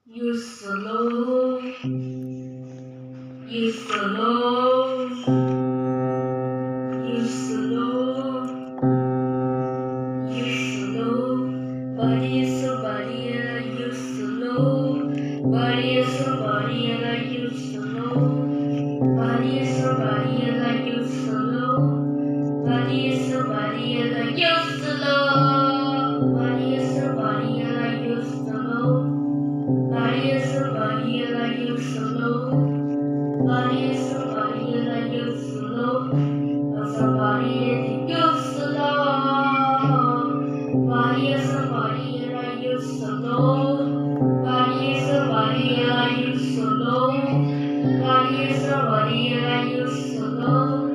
You slow, you slow, you slow, you slow. Body is a body and I used to know. Body is a body and I used to know. Body is a body and I used to know. Body is a body and I used to know. Body is a body and I used to know. Body is a body and I used to know. Body is a body and I used to know. That's a body and I used to know. Body is a body and I used to know. Body is a body and I used to know. Body is a body and I used to know.